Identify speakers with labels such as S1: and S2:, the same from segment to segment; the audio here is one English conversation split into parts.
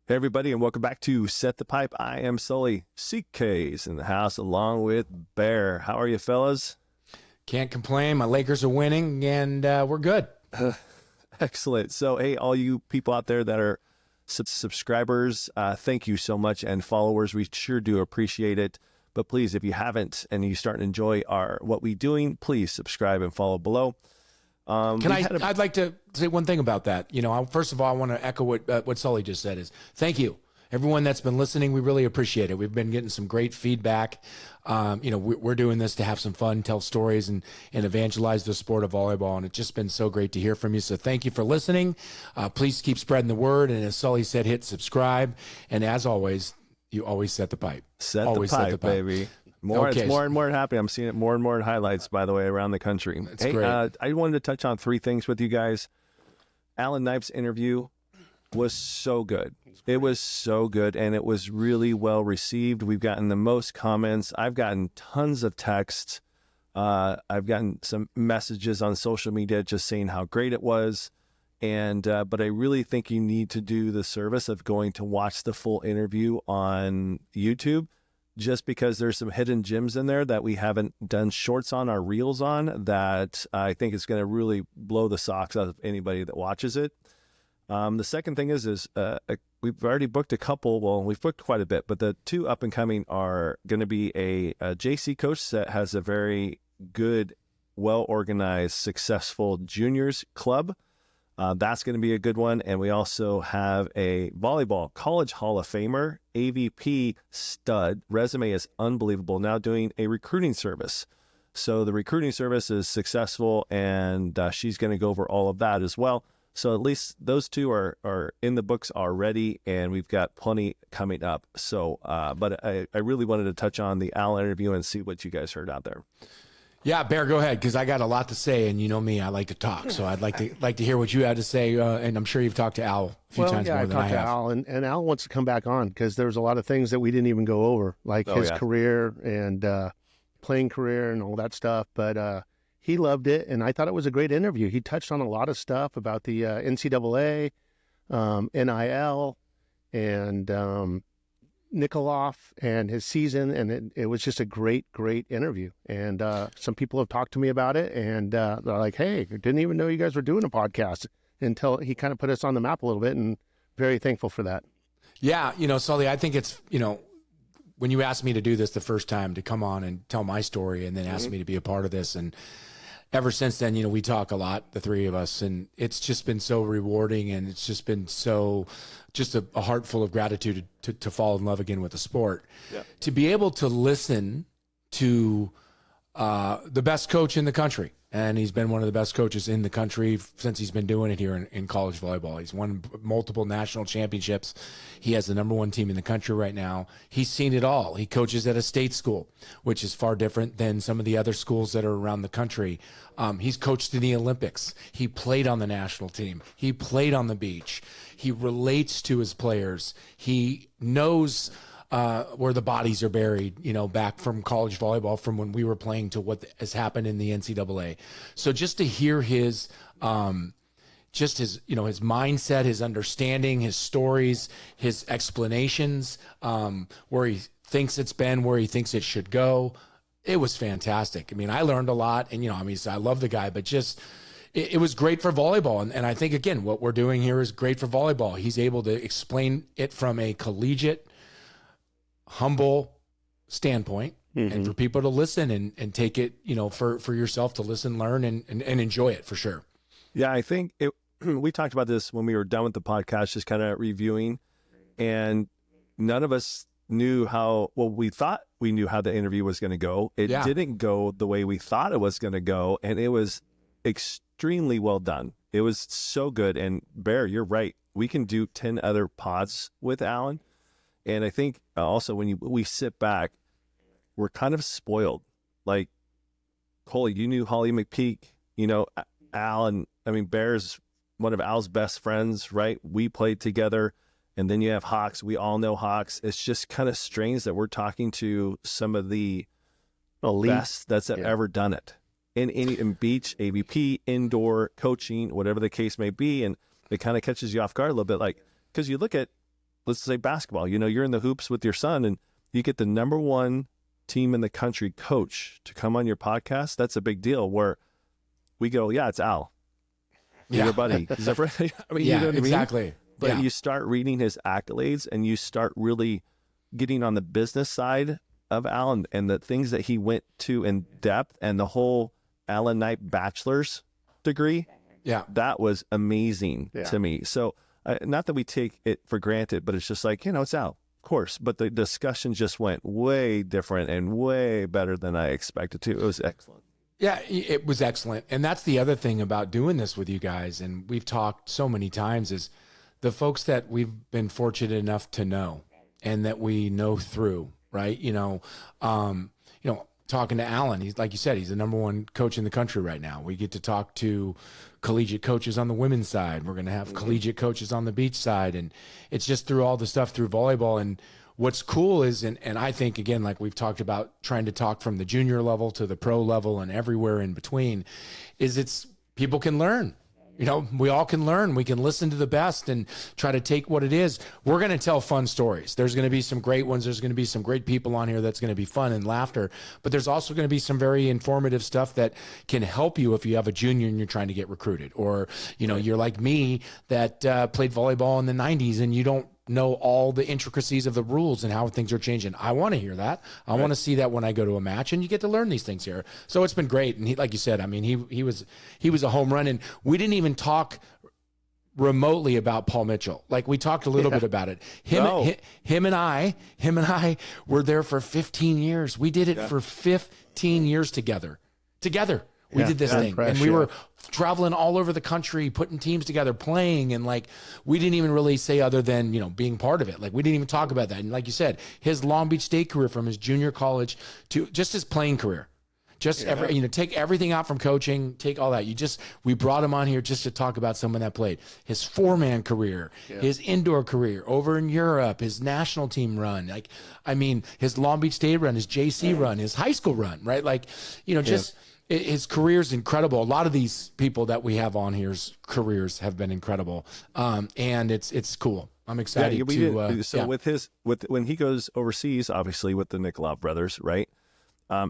S1: Hey everybody, and welcome back to Set the Pipe. I am Sully. CK's in the house along with Bear. How are you, fellas?
S2: Can't complain. My Lakers are winning, and we're good.
S1: Excellent. So, hey, all you people out there that are subscribers, thank you so much, and followers, we sure do appreciate it. But please, if you haven't and you start to enjoy what we're doing, please subscribe and follow below.
S2: I'd like to say one thing about that. First of all, I want to echo what Sully just said is thank you. Everyone that's been listening, we really appreciate it. We've been getting some great feedback. We're doing this to have some fun, tell stories, and evangelize the sport of volleyball. And it's just been so great to hear from you. So thank you for listening. Please keep spreading the word. And as Sully said, hit subscribe. And as always, you always set the pipe.
S1: Set the pipe, baby. It's more and more happening. I'm seeing it more and more in highlights, by the way, around the country.
S2: That's great.
S1: I wanted to touch on three things with you guys. Alan Knipe's interview was so good. It was so good, and it was really well received. We've gotten the most comments. I've gotten tons of texts. I've gotten some messages on social media just saying how great it was. But I really think you need to do the service of going to watch the full interview on YouTube, just because there's some hidden gems in there that we haven't done shorts on or reels on that I think is going to really blow the socks out of anybody that watches it. The second thing is we've already booked a couple. Well, we've booked quite a bit, but the two up and coming are going to be a JC coach that has a very good, well-organized, successful juniors club. That's going to be a good one. And we also have a volleyball college Hall of Famer, AVP stud. Resume is unbelievable. Now doing a recruiting service. So the recruiting service is successful, and she's going to go over all of that as well. So at least those two are in the books already, and we've got plenty coming up. So, but I really wanted to touch on the Alan interview and see what you guys heard out there.
S2: Yeah, Bear, go ahead, because I got a lot to say, and you know me, I like to talk. So I'd like to hear what you had to say, and I'm sure you've talked to Al a few times more than I have.
S3: I talked to Al, and Al wants to come back on because there's a lot of things that we didn't even go over, like his career and playing career and all that stuff. But he loved it, and I thought it was a great interview. He touched on a lot of stuff about the NCAA, NIL, and Nikolov and his season, and it was just a great interview. And some people have talked to me about it, and they're like, hey, didn't even know you guys were doing a podcast, until he kind of put us on the map a little bit, and very thankful for that.
S2: Yeah, Sully, I think it's, when you asked me to do this the first time, to come on and tell my story and then ask me to be a part of this, and ever since then, we talk a lot, the three of us, and it's just been so rewarding, and it's just been just a heart full of gratitude to fall in love again with the sport. Yeah. To be able to listen to the best coach in the country, and he's been one of the best coaches in the country since he's been doing it here in college volleyball. He's won multiple national championships. He has the #1 team in the country right now. He's seen it all. He coaches at a state school, which is far different than some of the other schools that are around the country. He's coached in the Olympics. He played on the national team. He played on the beach. He relates to his players. He knows where the bodies are buried, back from college volleyball, from when we were playing to what has happened in the NCAA. So just to hear his mindset, his understanding, his stories, his explanations, where he thinks it's been, where he thinks it should go, it was fantastic. I mean, I learned a lot, and, I love the guy, but just, it was great for volleyball. And I think, again, what we're doing here is great for volleyball. He's able to explain it from a collegiate, humble standpoint, and for people to listen and take it, for yourself to listen, learn, and enjoy it for sure.
S1: Yeah, I think we talked about this when we were done with the podcast, just kind of reviewing, and none of us knew we thought we knew how the interview was going to go. It didn't go the way we thought it was going to go, and it was extremely well done. It was so good. And Bear, you're right. We can do 10 other pods with Alan. And I think also when we sit back, we're kind of spoiled. Like, Coley, you knew Holly McPeak, Al, Bear's one of Al's best friends, right? We played together. And then you have Hawks. We all know Hawks. It's just kind of strange that we're talking to some of the best that's ever done it. In beach, AVP, indoor, coaching, whatever the case may be. And it kind of catches you off guard a little bit. Like, because you look at let's say basketball, you're in the hoops with your son and you get the number one team in the country coach to come on your podcast. That's a big deal where we go, yeah, it's Al. Your buddy. Is that right? I mean,
S2: yeah,
S1: you know what
S2: exactly.
S1: I mean? But you start reading his accolades and you start really getting on the business side of Alan and the things that he went to in depth and the whole Alan Knipe bachelor's degree.
S2: Yeah.
S1: That was amazing to me. So not that we take it for granted, but it's just like, it's Al, of course. But the discussion just went way different and way better than I expected to. It was excellent.
S2: Yeah, it was excellent. And that's the other thing about doing this with you guys. And we've talked so many times is the folks that we've been fortunate enough to know and that we know through, right? Talking to Alan, he's like you said, he's the number one coach in the country right now. We get to talk to collegiate coaches on the women's side. We're going to have collegiate coaches on the beach side. And it's just through all the stuff through volleyball. And what's cool is, and I think, again, like we've talked about trying to talk from the junior level to the pro level and everywhere in between, is it's people can learn. We all can learn. We can listen to the best and try to take what it is. We're going to tell fun stories. There's going to be some great ones. There's going to be some great people on here that's going to be fun and laughter. But there's also going to be some very informative stuff that can help you if you have a junior and you're trying to get recruited. Or, you're like me that played volleyball in the 90s and you don't know all the intricacies of the rules and how things are changing. I want to hear that. I want to see that when I go to a match, and you get to learn these things here. So it's been great. And like you said, I mean, he was a home run, and we didn't even talk remotely about Paul Mitchell. Like we talked a little bit about it. Him and I were there for 15 years. We did it for 15 years together. We did this thing, and we were traveling all over the country, putting teams together, playing, and like we didn't even really say other than being part of it. Like we didn't even talk about that. And like you said, his Long Beach State career from his junior college to just his playing career, take everything out from coaching, take all that. We brought him on here just to talk about someone that played his 4-man career, his indoor career over in Europe, his national team run, his Long Beach State run, his JC run, his high school run, right? His career is incredible. A lot of these people that we have on here's careers have been incredible, and it's cool. I'm excited
S1: when he goes overseas, obviously with the Nikolov brothers, right?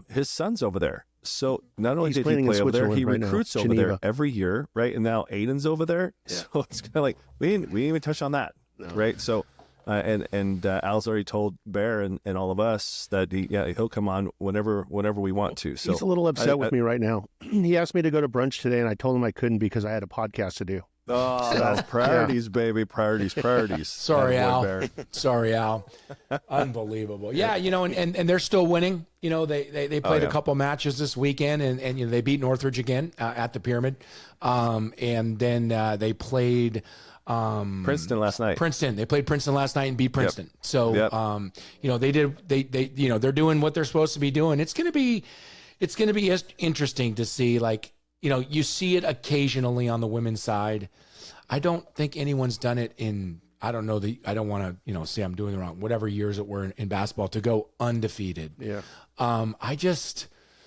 S1: His son's over there. So not only did he play over there, he recruits over there every year, right? And now Aiden's over there. Yeah. So it's kind of like we didn't even touch on that, right? So. Al's already told Bear and all of us that he'll come on whenever we want to. So
S3: he's a little upset with me right now. He asked me to go to brunch today, and I told him I couldn't because I had a podcast to do.
S1: Oh, priorities, baby, priorities.
S2: Sorry, Al. Sorry, Al. Unbelievable. Yeah, and they're still winning. They played a couple matches this weekend, and they beat Northridge again at the Pyramid, and then they played.
S1: Princeton last night.
S2: They played Princeton last night and beat Princeton. Yep. So, they're doing what they're supposed to be doing. It's going to be interesting to see, you see it occasionally on the women's side. I don't think anyone's done it I don't want to, say I'm doing it wrong, whatever years it were in basketball to go undefeated.
S1: Yeah.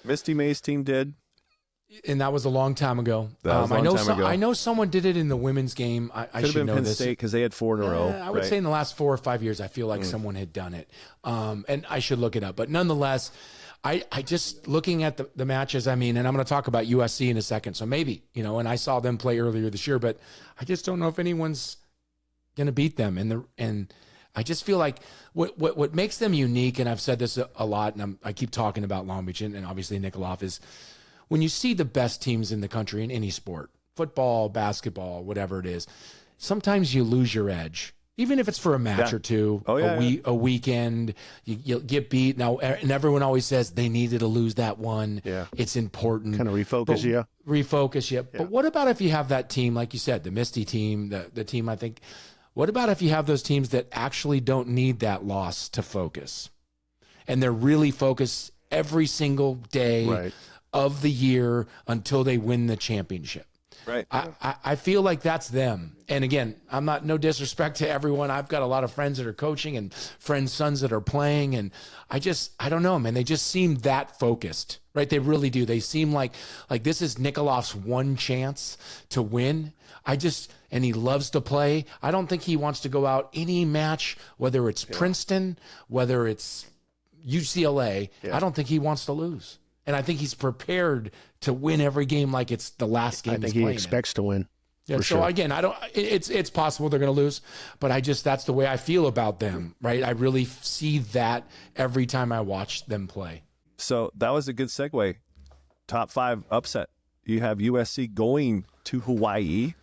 S2: Misty
S1: May's team did.
S2: And that was a long time ago. I know someone did it in the women's game. I should know
S1: Penn
S2: this.
S1: State because they had 4 in a row.
S2: I would say in the last 4 or 5 years, I feel like someone had done it. And I should look it up. But nonetheless, I just looking at the matches, and I'm going to talk about USC in a second. So maybe, and I saw them play earlier this year, but I just don't know if anyone's going to beat them. And I just feel like what makes them unique, and I've said this a lot, and I keep talking about Long Beach and obviously Nikolov, is when you see the best teams in the country in any sport, football, basketball, whatever it is, sometimes you lose your edge. Even if it's for a match or two, a weekend, you get beat. Now, and everyone always says they needed to lose that one. Yeah. It's important.
S3: Kind of refocus you.
S2: Yeah. But what about if you have that team, like you said, the Misty team, the team, I think, what about if you have those teams that actually don't need that loss to focus? And they're really focused every single day of the year until they win the championship.
S1: Right.
S2: I feel like that's them. And again, no disrespect to everyone. I've got a lot of friends that are coaching and friends' sons that are playing. And I don't know, man. They just seem that focused, right? They really do. They seem like this is Nikolov's one chance to win. And he loves to play. I don't think he wants to go out any match, whether it's Princeton, whether it's UCLA. Yeah. I don't think he wants to lose. And I think he's prepared to win every game like it's the last game.
S3: I think he expects to win.
S2: Yeah, so
S3: sure.
S2: Again, it's possible they're going to lose, but that's the way I feel about them, right? I really see that every time I watch them play.
S1: So that was a good segue. Top 5 upset. You have USC going to Hawaii,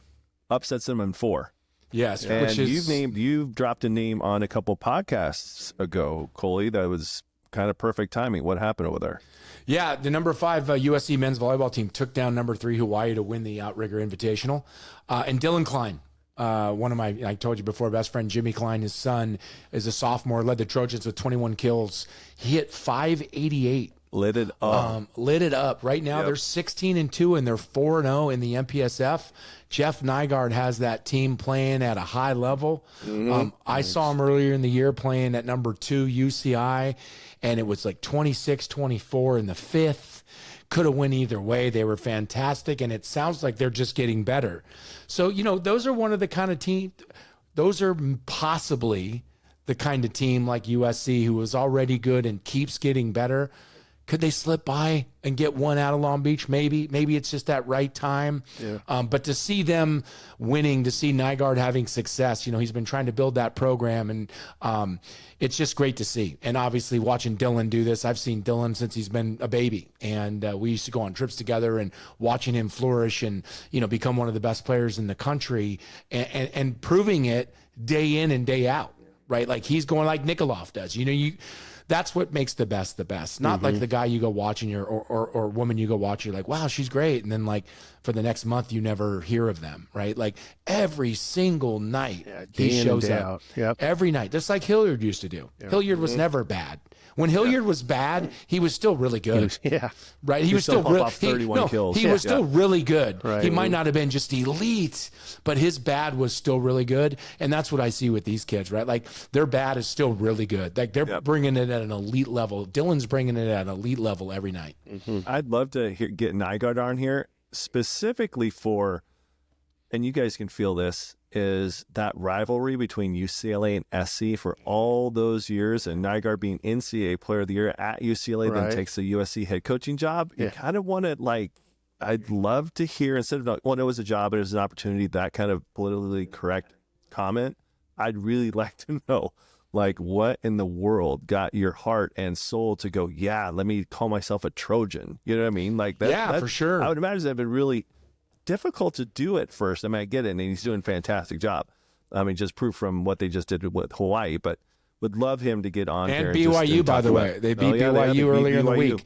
S1: upsets them in 4.
S2: Yes,
S1: and you've dropped a name on a couple podcasts ago, Coley. That was kind of perfect timing. What happened over there?
S2: Yeah, the number 5 USC men's volleyball team took down number 3 Hawaii to win the Outrigger Invitational. And Dylan Klein, one of my, I told you before, best friend Jimmy Klein, his son, is a sophomore, led the Trojans with 21 kills. He hit 588.
S1: Lit it up. Right
S2: now, they're 16-2 and they're 4-0 in the MPSF. Jeff Nygaard has that team playing at a high level. I saw him earlier in the year playing at number 2 UCI, and it was like 26-24 in the 5th. Could have went either way. They were fantastic, and it sounds like they're just getting better. So, those are one of the kind of teams, those are possibly the kind of team like USC who is already good and keeps getting better. Could they slip by and get one out of Long Beach? Maybe it's just that right time. Yeah. But to see them winning, to see Nygaard having success, he's been trying to build that program, and it's just great to see. And obviously watching Dylan do this, I've seen Dylan since he's been a baby, and we used to go on trips together, and watching him flourish and, become one of the best players in the country and proving it day in and day out, right? Like he's going like Nikolov does, that's what makes the best. Not like the guy you go watch and or woman you go watch, you're like, wow, she's great. And then like for the next month, you never hear of them, right? Like every single night he shows up. Yep. Every night. Just like Hilliard used to do. Yep. Hilliard was never bad. When Hilliard was bad, he was still really good. Right? He was still really
S1: 31 kills.
S2: He was still really good. Right. He might not have been just elite, but his bad was still really good. And that's what I see with these kids, right? Like their bad is still really good. Like they're bringing it at an elite level. Dylan's bringing it at an elite level every night.
S1: I'd love to get Nygaard on here specifically for, and you guys can feel this, is that rivalry between UCLA and SC for all those years, and Nygaard being NCAA Player of the Year at UCLA, then takes the USC head coaching job. You kind of want to I'd love to hear, instead of, it was a job, it was an opportunity, that kind of politically correct comment. I'd really like to know, what in the world got your heart and soul to go, let me call myself a Trojan. You know what I mean?
S2: For sure.
S1: I would imagine that'd been really difficult to do at first. I mean, I get it, and he's doing a fantastic job. I mean, just proof from what they just did with Hawaii, but would love him to get on here.
S2: And BYU, by the way. They beat BYU earlier in the week,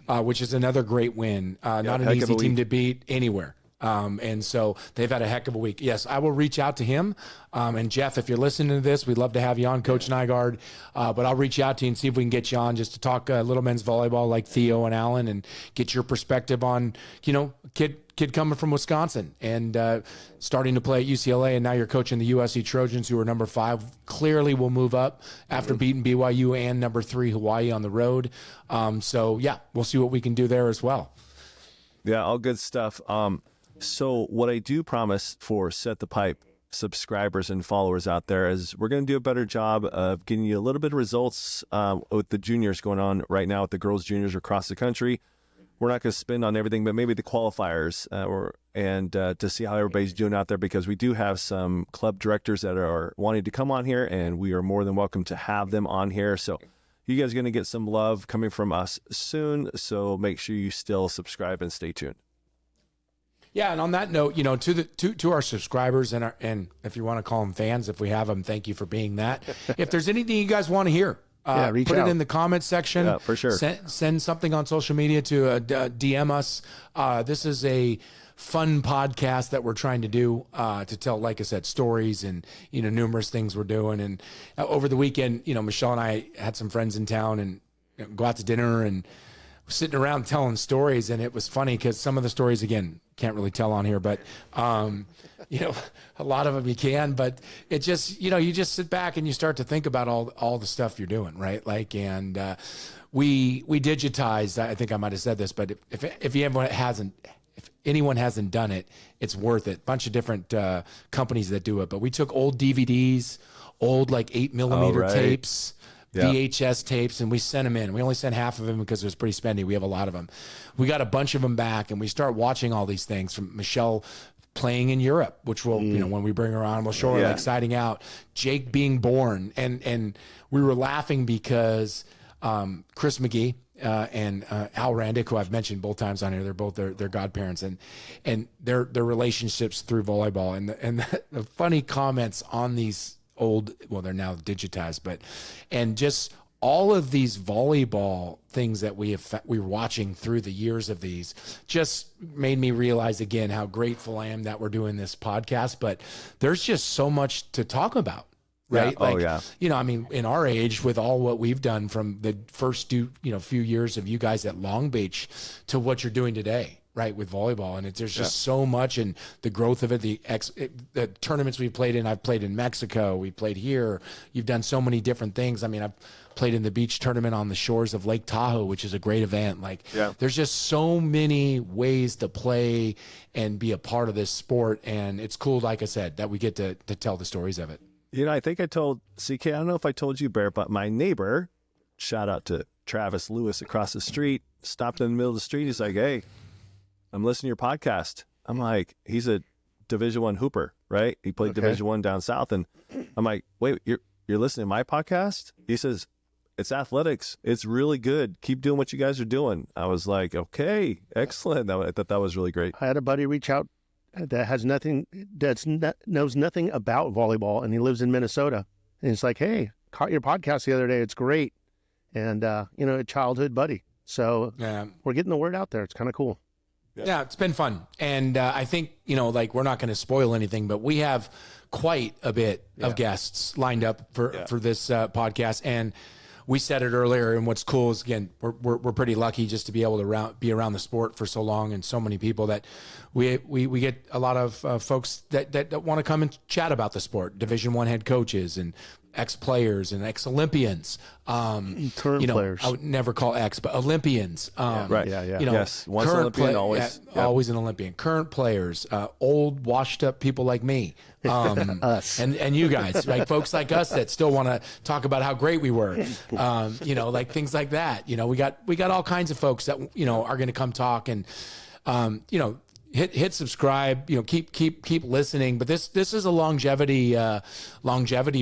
S2: which is another great win. Not an easy team to beat anywhere. And so they've had a heck of a week. Yes, I will reach out to him. And Jeff, if you're listening to this, we'd love to have you on, Coach Nygaard. But I'll reach out to you and see if we can get you on just to talk little men's volleyball like Theo and Alan, and get your perspective on, kid coming from Wisconsin and starting to play at UCLA, and now you're coaching the USC Trojans, who are number 5, clearly will move up after beating BYU, and number 3 Hawaii on the road. So we'll see what we can do there as well.
S1: Yeah, all good stuff. So what I do promise for Set the Pipe subscribers and followers out there is we're going to do a better job of getting you a little bit of results with the juniors going on right now with the girls juniors across the country. We're not going to spin on everything, but maybe the qualifiers and to see how everybody's doing out there, because we do have some club directors that are wanting to come on here, and we are more than welcome to have them on here. So you guys are going to get some love coming from us soon. So make sure you still subscribe and stay tuned.
S2: Yeah, and on that note, to our subscribers and if you want to call them fans, if we have them, thank you for being that. If there's anything you guys want to hear, put it in the comments section.
S1: Yeah, for sure.
S2: Send something on social media to DM us. This is a fun podcast that we're trying to do to tell, like I said, stories and numerous things we're doing. And over the weekend, Michelle and I had some friends in town and go out to dinner and sitting around telling stories, and it was funny because some of the stories, again, can't really tell on here, but a lot of them you can, but it just, you just sit back and you start to think about all the stuff you're doing, right? We digitized, I think I might have said this, but if anyone hasn't, anyone hasn't done it, it's worth it. Bunch of different companies that do it. But we took old DVDs, old like 8mm tapes, VHS tapes, and we sent them in. We only sent half of them because it was pretty spendy. We have a lot of them. We got a bunch of them back, and we start watching all these things from Michelle playing in Europe, which will, when we bring her on, we'll show her like siding out, Jake being born. And we were laughing because Chris McGee and Al Randick, who I've mentioned both times on here, they're both their godparents, and their relationships through volleyball, and the funny comments on these old, well, they're now digitized, and just all of these volleyball things that we were watching through the years of these just made me realize again how grateful I am that we're doing this podcast. But there's just so much to talk about, right? I mean, in our age, with all what we've done from the first few years of you guys at Long Beach to what you're doing today, right, with volleyball, and there's just so much, and the growth of it, the tournaments we've played in. I've played in Mexico, we played here. You've done so many different things. I mean, I've played in the beach tournament on the shores of Lake Tahoe, which is a great event. There's just so many ways to play and be a part of this sport, and it's cool, like I said, that we get to tell the stories of it.
S1: I think I told CK, I don't know if I told you, Bear, but my neighbor, shout out to Travis Lewis across the street, stopped in the middle of the street. He's like, hey, I'm listening to your podcast. I'm like, he's a Division I hooper, right? He played Division I down south. And I'm like, wait, you're listening to my podcast? He says, it's athletics. It's really good. Keep doing what you guys are doing. I was like, okay, excellent. I thought that was really great.
S3: I had a buddy reach out that knows nothing about volleyball, and he lives in Minnesota. And he's like, hey, caught your podcast the other day. It's great. And, a childhood buddy. So we're getting the word out there. It's kind of cool.
S2: Yeah, it's been fun. And I think, we're not going to spoil anything, but we have quite a bit of guests lined up for this podcast. And we said it earlier, and what's cool is, again, we're pretty lucky just to be able to be around the sport for so long, and so many people that we get a lot of folks that want to come and chat about the sport, Division I head coaches and ex-players and ex-Olympians.
S3: Current players.
S2: I would never call ex, but Olympians.
S1: Yes, once Olympian, always.
S2: Always an Olympian. Current players, old, washed-up people like me.
S3: Us.
S2: And you guys, like folks like us that still want to talk about how great we were. Like things like that. We got all kinds of folks that, are going to come talk, and, hit subscribe, keep listening. But this is a longevity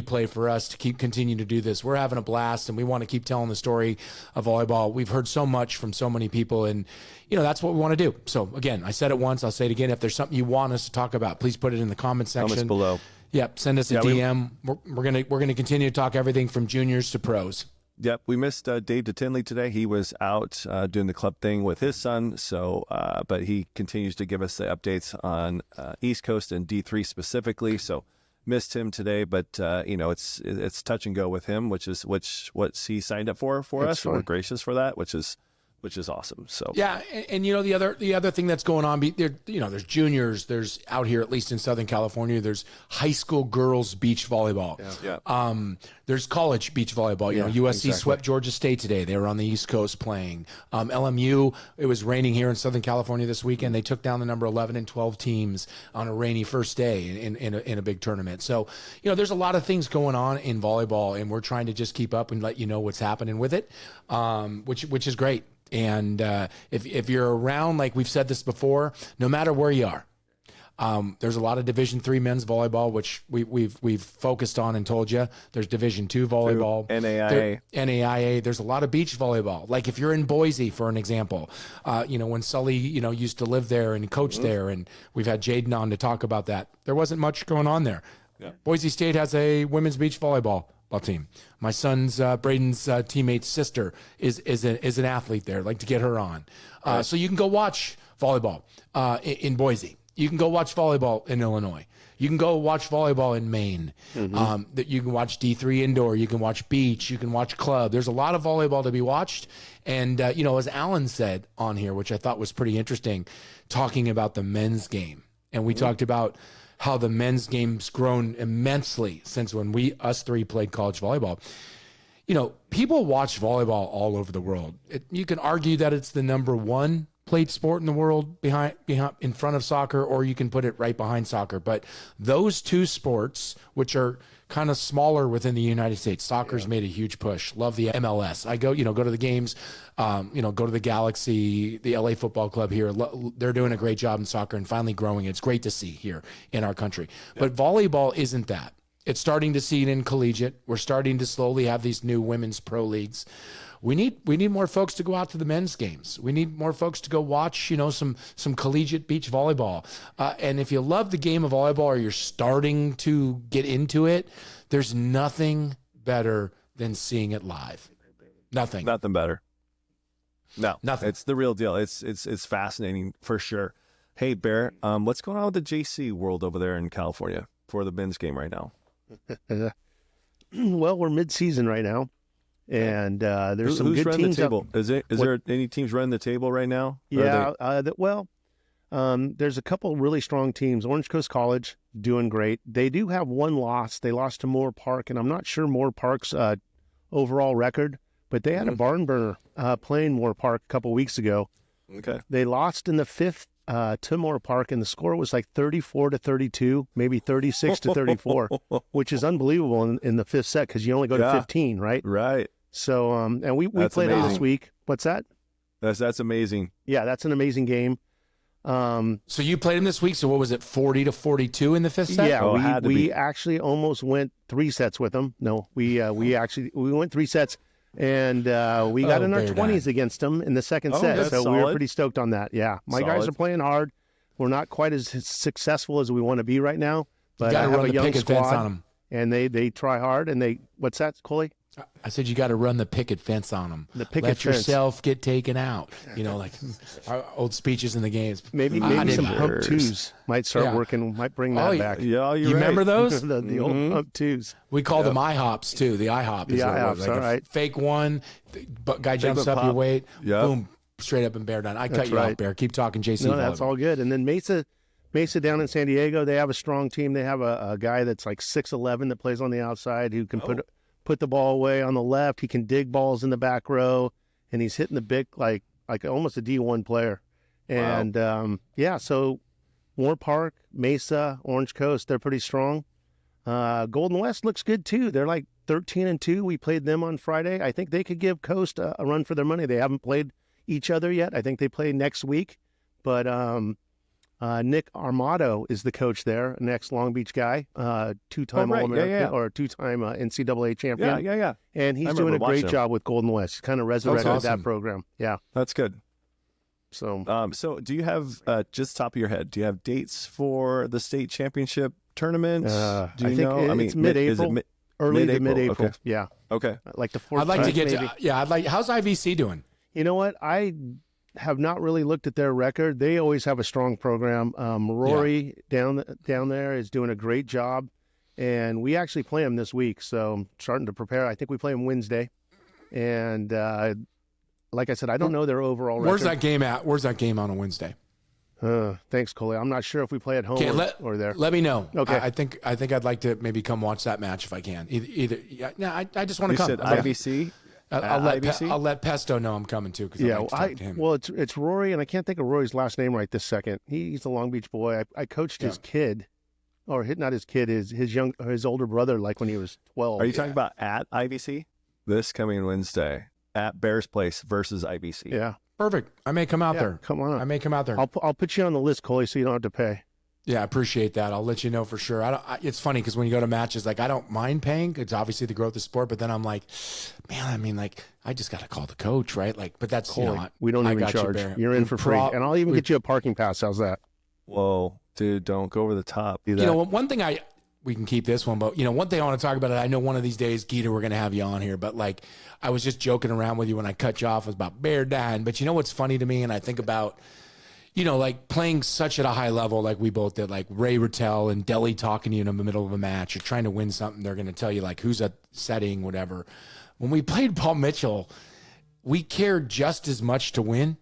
S2: play for us to continue to do this. We're having a blast, and we want to keep telling the story of volleyball. We've heard so much from so many people, and that's what we want to do. So again, I said it once, I'll say it again. If there's something you want us to talk about, please put it in the comment section.
S1: Comments below.
S2: Yep, send us a DM. We're gonna continue to talk everything from juniors to pros.
S1: Yep, we missed Dave DeTinley today. He was out doing the club thing with his son. So, but he continues to give us the updates on East Coast and D3 specifically. So, missed him today. But it's touch and go with him, which what he signed up for us. So we're gracious for that, which is awesome. So
S2: yeah, and the other thing that's going on, there's juniors, there's out here, at least in Southern California, there's high school girls beach volleyball. There's college beach volleyball. USC swept Georgia State today. They were on the East Coast playing. LMU, it was raining here in Southern California this weekend. They took down the number 11 and 12 teams on a rainy first day in a big tournament. So there's a lot of things going on in volleyball, and we're trying to just keep up and let you know what's happening with it, which is great. And if you're around, like we've said this before, no matter where you are, there's a lot of Division III men's volleyball, which we've focused on and told you. There's Division II volleyball, NAIA. There's a lot of beach volleyball. Like if you're in Boise, for an example, when Sully used to live there and coach there, and we've had Jaden on to talk about that. There wasn't much going on there. Yeah. Boise State has a women's beach volleyball team. My son's Braden's teammate's sister is an athlete there. I'd like to get her on. So you can go watch volleyball in Boise. You can go watch volleyball in Illinois. You can go watch volleyball in Maine. That you can watch D3 indoor. You can watch beach. You can watch club. There's a lot of volleyball to be watched. And as Alan said on here, which I thought was pretty interesting, talking about the men's game, and we talked about how the men's game's grown immensely since when us three played college volleyball. People watch volleyball all over the world. You can argue that it's the number one, played sport in the world behind in front of soccer, or you can put it right behind soccer. But those two sports, which are kind of smaller within the United States, soccer's made a huge push. Love the MLS. I go to the games, go to the Galaxy, the LA Football Club here. They're doing a great job in soccer and finally growing. It's great to see here in our country. But volleyball isn't that. It's starting to see it in collegiate. We're starting to slowly have these new women's pro leagues. We need more folks to go out to the men's games. We need more folks to go watch, some collegiate beach volleyball. And if you love the game of volleyball or you're starting to get into it, there's nothing better than seeing it live. Nothing
S1: better. No,
S2: nothing.
S1: It's the real deal. It's fascinating for sure. Hey, Bear, what's going on with the JC world over there in California for the men's game right now?
S3: Well, we're mid-season right now. And there's some
S1: who's
S3: good
S1: running
S3: teams.
S1: The table? Is there any teams running the table right now?
S3: Yeah. There's a couple really strong teams. Orange Coast College doing great. They do have one loss. They lost to Moore Park, and I'm not sure Moore Park's overall record, but they had a barn burner playing Moore Park a couple weeks ago.
S1: Okay.
S3: They lost in the fifth to Moore Park, and the score was like 34-32, maybe 36-34, which is unbelievable in the fifth set because you only go to 15, right?
S1: Right.
S3: So, and we played it this week. What's that?
S1: That's amazing.
S3: Yeah, that's an amazing game.
S2: So you played him this week. So what was it, 40-42 in the fifth set?
S3: Yeah, we actually almost went 3 sets with them. No, we went 3 sets, and we got in our 20s against them in the second set. So
S1: solid.
S3: we were pretty stoked on that. Yeah, my guys are playing hard. We're not quite as successful as we want to be right now, but I have a young squad,
S2: on them.
S3: And they try hard. And what's that, Coley?
S2: I said you got to run the picket fence on them.
S3: The picket
S2: Let
S3: fence.
S2: yourself get taken out. Like our old speeches in the games.
S3: Maybe some pump twos might start working. Might bring that back.
S1: Yeah,
S3: you
S2: remember those?
S3: the old pump twos.
S2: We call them IHOPs too. The IHOP is
S3: IHOPs, all right.
S2: Fake one. Guy jumps up your weight.
S1: Yep.
S2: Boom, straight up and bear down. I cut you off, Bear. Keep talking, JC.
S3: No, that's all good. And then Mesa down in San Diego, they have a strong team. They have a guy that's like 6'11" that plays on the outside who can put the ball away on the left. He can dig balls in the back row, and he's hitting the big like almost a D1 player. And so Moore Park, Mesa, Orange Coast, they're pretty strong. Golden West looks good too. They're like 13-2. We played them on Friday. I think they could give Coast a run for their money. They haven't played each other yet. I think they play next week. But Nick Armato is the coach there, an ex-Long Beach guy, two-time All-American or two-time NCAA champion.
S1: Yeah.
S3: And he's doing a great job with Golden West. He's kind of resurrected that program. Yeah.
S1: That's good.
S3: So,
S1: so do you have, just top of your head, do you have dates for the state championship tournament? Do you know?
S3: It's mid-April. Early to mid-April.
S1: Okay.
S3: Yeah.
S1: Okay.
S3: Like the 14th.
S2: I'd like to get to, how's IVC doing?
S3: You know what? I have not really looked at their record. They always have a strong program. Rory down there is doing a great job, and we actually play them this week. So I'm starting to prepare. I think we play them Wednesday, and like I said, I don't know their overall record.
S2: Where's that game at? Where's that game on a Wednesday?
S3: Thanks, Coley. I'm not sure if we play at home or there.
S2: Let me know.
S3: Okay.
S2: I think I'd like to maybe come watch that match if I can. I just want to come.
S1: You said IVC?
S2: I'll let Pesto know I'm coming too. Because I like to talk to him.
S3: Well, it's Rory, and I can't think of Rory's last name right this second. He's a Long Beach boy. I coached his kid, or not his kid, his older brother, like when he was 12.
S1: Are you talking about at IVC? This coming Wednesday at Bears Place versus IVC.
S3: Yeah,
S2: perfect. I may come out there.
S3: Come on,
S2: I may come out there.
S3: I'll put you on the list, Coley, so you don't have to pay.
S2: Yeah, I appreciate that. I'll let you know for sure. It's funny because when you go to matches, like I don't mind paying. It's obviously the growth of sport, but then I'm like, man, I mean, like I just got to call the coach, right? Like, but that's
S3: Coley, we don't even charge. You're in for free, and I'll even get you a parking pass. How's that?
S1: Whoa, dude, don't go over the top.
S2: One thing we can keep this one, but one thing I want to talk about. I know one of these days, Geeta, we're going to have you on here, but like I was just joking around with you when I cut you off. It was about Bear dying, but you know what's funny to me, and I think about. Like playing such at a high level like we both did, like Ray Rattel and Deli talking to you in the middle of a match. You're trying to win something. They're going to tell you like who's at setting, whatever. When we played Paul Mitchell, we cared just as much to win,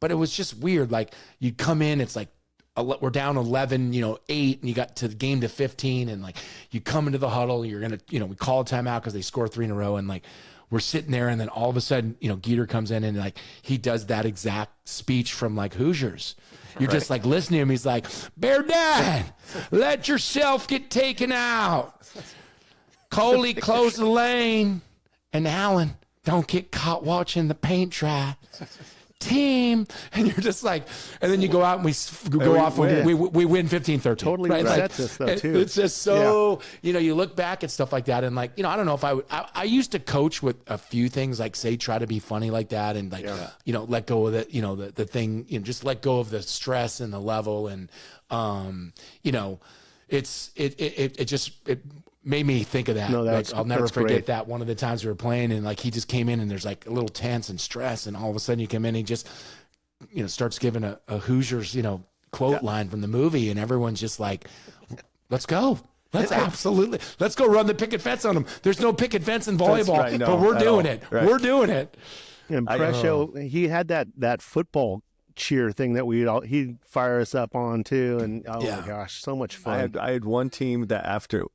S2: but it was just weird. Like you'd come in, it's like we're down 11, 8, and you got to the game to 15, and like you come into the huddle, you're going to, we call a timeout because they score 3 in a row, and like we're sitting there, and then all of a sudden, you know, Geeter comes in and like he does that exact speech from like Hoosiers. You're just like listening to him. He's like, "Bear down, let yourself get taken out. Coley, close the lane, and Alan, don't get caught watching the paint dry. Team," and you're just like, and then you go out and we go off and we win 15-13.
S3: Totally
S2: right?
S3: resets us though too.
S2: It's just so, you know, you look back at stuff like that and like, you know, I don't know if I used to coach with a few things like say try to be funny like that and like, you know, let go of it, you know, the thing, you know, just let go of the stress and the level and you know, it just made me think of that.
S3: No,
S2: like, I'll never forget
S3: great.
S2: that one of the times we were playing and like he just came in and there's like a little tense and stress and all of a sudden you come in and he just, you know, starts giving a Hoosiers, you know, quote line from the movie and everyone's just like, let's go. Let's go run the picket fence on them. There's no picket fence in volleyball,
S1: right, no,
S2: but we're doing it.
S1: Right.
S2: We're doing it.
S3: And Prescio, he had that football cheer thing that he'd fire us up on too. And oh my gosh, so much fun.
S1: I had one team that after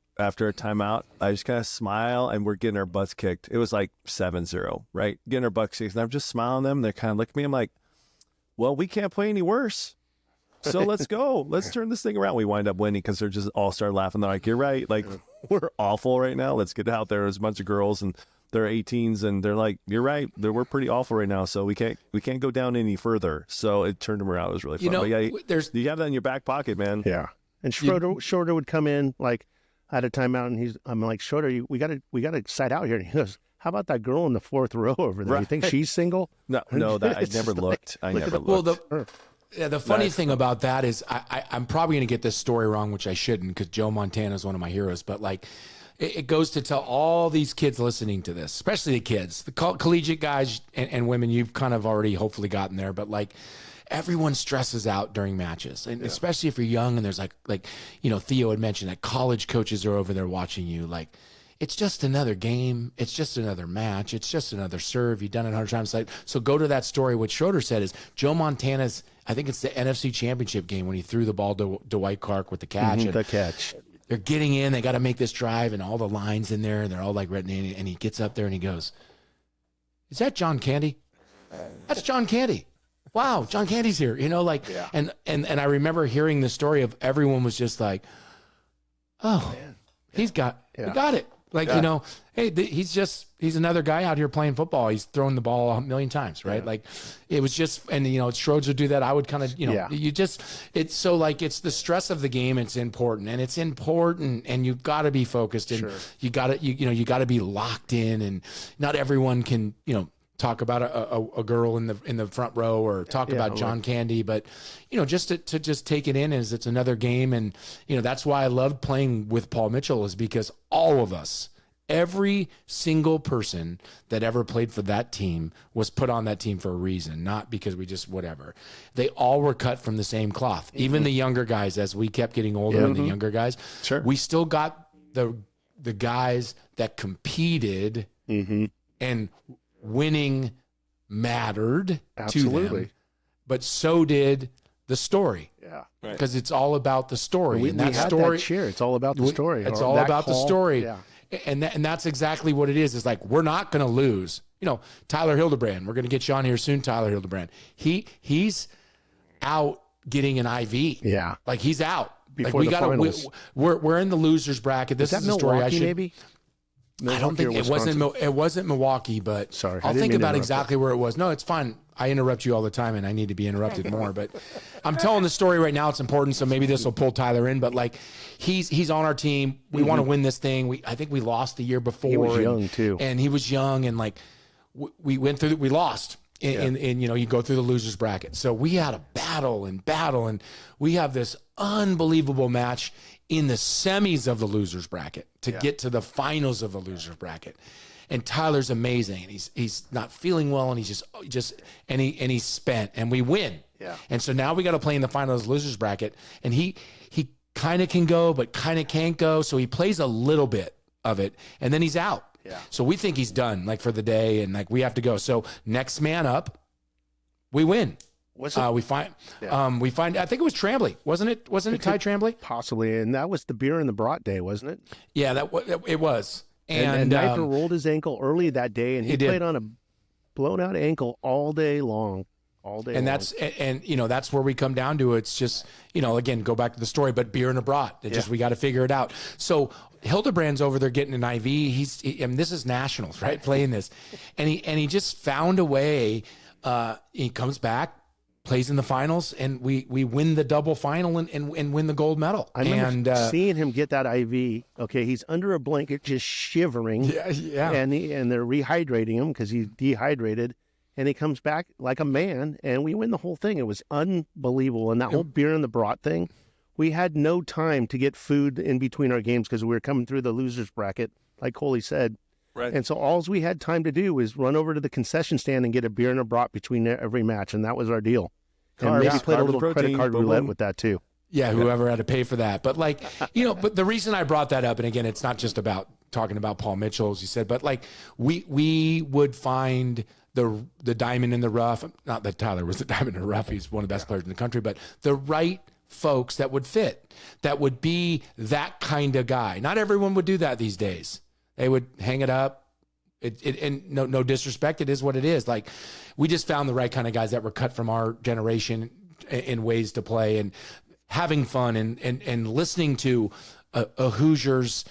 S1: a timeout, I just kind of smile and we're getting our butts kicked. It was like 7-0, right? Getting our butts kicked. And I'm just smiling at them. They're kind of looking at me. I'm like, well, we can't play any worse. So let's go. Let's turn this thing around. We wind up winning because they're just all start laughing. They're like, you're right. Like, we're awful right now. Let's get out there. There's a bunch of girls and they're 18s and they're like, you're right. We're pretty awful right now. So we can't go down any further. So it turned them around. It was really fun.
S2: You know,
S1: but yeah, you have that in your back pocket, man.
S3: Yeah. And Schroeder would come in like, I had a timeout and I'm like, Schroeder, we got to side out here. And he goes, how about that girl in the fourth row over there? Right. You think she's single?
S1: No, that I never looked. I never looked.
S2: Well, the funny thing about that is I'm probably going to get this story wrong, which I shouldn't because Joe Montana is one of my heroes. But like, it goes to tell all these kids listening to this, especially the kids, the collegiate guys and women. You've kind of already hopefully gotten there, but like. Everyone stresses out during matches, and especially if you're young and there's like, you know, Theo had mentioned that college coaches are over there watching you. Like, it's just another game. It's just another match. It's just another serve. You've done it 100 times. So go to that story. What Schroeder said is Joe Montana's, I think it's the NFC Championship game when he threw the ball to Dwight Clark with the catch.
S3: The catch.
S2: They're getting in. They got to make this drive, and all the lines in there, and they're all like written in. And he gets up there and he goes, "Is that John Candy? That's John Candy. Wow, John Candy's here," you know, like, and I remember hearing the story of everyone was just like, "Oh, we got it." Like, you know, hey, he's another guy out here playing football. He's thrown the ball a million times, right? Like, it was just, and you know, Schroeder would do that. I would kind of, you know, it's so like, it's the stress of the game. It's important, and you've got to be focused, and you got to be locked in, and not everyone can, you know, talk about a girl in the front row or talk about John Candy, but you know, just to just take it in as it's another game. And you know, that's why I loved playing with Paul Mitchell, is because all of us, every single person that ever played for that team was put on that team for a reason, not because we just whatever. They all were cut from the same cloth. Even the younger guys, as we kept getting older and the younger guys, we still got the guys that competed and winning mattered to them, but so did the story. Yeah, because it's all about the story. And that story,
S3: it's all about the story.
S2: It's all about the story. Yeah. And that's exactly what it is. It's like, we're not going to lose. You know, Tyler Hildebrand. We're going to get you on here soon. Tyler Hildebrand. He's out getting an IV. Yeah, like he's out.
S3: Before
S2: like we got to. We're in the losers bracket. This is the story.
S3: Milwaukee, maybe.
S2: I don't think it wasn't Milwaukee, but
S3: sorry,
S2: I'll think about exactly where it was. No, it's fine. I interrupt you all the time, and I need to be interrupted more. But I'm telling the story right now. It's important, so maybe this will pull Tyler in. But like, he's on our team. We want to win this thing. I think we lost the year before. He
S3: was young too,
S2: and he was young, and like we went through. We lost. And you know, you go through the losers bracket. So we had a battle, and we have this unbelievable match in the semis of the losers bracket to get to the finals of the losers bracket. And Tyler's amazing, and he's not feeling well, and he's just he's spent, and we win. Yeah. And so now we got to play in the finals of the losers bracket, and he kind of can go, but kind of can't go. So he plays a little bit of it, and then he's out. Yeah. So we think he's done, like, for the day, and like we have to go. So next man up, we win. We find. I think it was Tremblay, wasn't it? Wasn't it Ty Tremblay?
S3: Possibly, and that was the beer and the brat day, wasn't it?
S2: Yeah, it was.
S3: And Knipe rolled his ankle early that day, and he played on a blown out ankle all day long.
S2: That's where we come down to. It's just, again, go back to the story, but beer and a brat. We got to figure it out. So Hildebrand's over there getting an IV. This is nationals, right? Playing this. And he just found a way. He comes back, plays in the finals, and we win the double final and win the gold medal.
S3: I remember seeing him get that IV. Okay, he's under a blanket just shivering.
S2: Yeah.
S3: And they're rehydrating him because he's dehydrated. And he comes back like a man, and we win the whole thing. It was unbelievable. And that whole beer and the brat thing, we had no time to get food in between our games because we were coming through the losers bracket, like Coley said.
S1: Right.
S3: And so all we had time to do was run over to the concession stand and get a beer and a brat between every match, and that was our deal. And maybe played a little credit card roulette with that too.
S2: Yeah, whoever had to pay for that. But but the reason I brought that up, and again, it's not just about talking about Paul Mitchell, as you said, but we would find the diamond in the rough. Not that Tyler was the diamond in the rough. He's one of the best players in the country, but the right folks that would fit, that would be that kind of guy. Not everyone would do that these days. They would hang it up. And no disrespect, it is what it is. We just found the right kind of guys that were cut from our generation in ways to play and having fun and listening to a Hoosiers,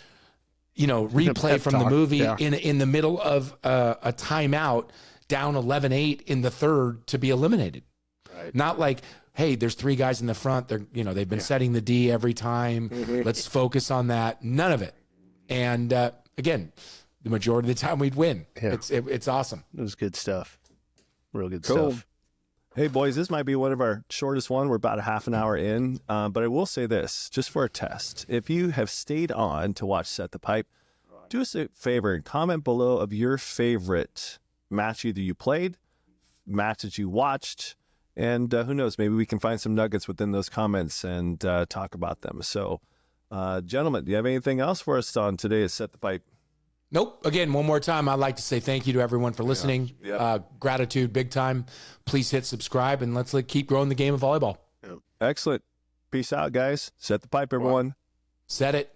S2: replay from the movie in the middle of a timeout, down 11-8 in the third to be eliminated. Right. Not like, hey, there's three guys in the front. They've been setting the D every time. Mm-hmm. Let's focus on that. None of it. And again, the majority of the time we'd win. Yeah. It's awesome.
S3: It was good stuff. Real good
S1: cool
S3: stuff.
S1: Hey, boys, this might be one of our shortest one. We're about a half an hour in, but I will say this, just for a test. If you have stayed on to watch Set the Pipe, do us a favor and comment below of your favorite match either you played, match that you watched, and who knows, maybe we can find some nuggets within those comments and talk about them. So, gentlemen, do you have anything else for us on today at Set the Pipe?
S2: Nope. Again, one more time, I'd like to say thank you to everyone for listening. Yeah. Yep. Gratitude, big time. Please hit subscribe, and let's keep growing the game of volleyball.
S1: Excellent. Peace out, guys. Set the pipe, everyone.
S2: Set it.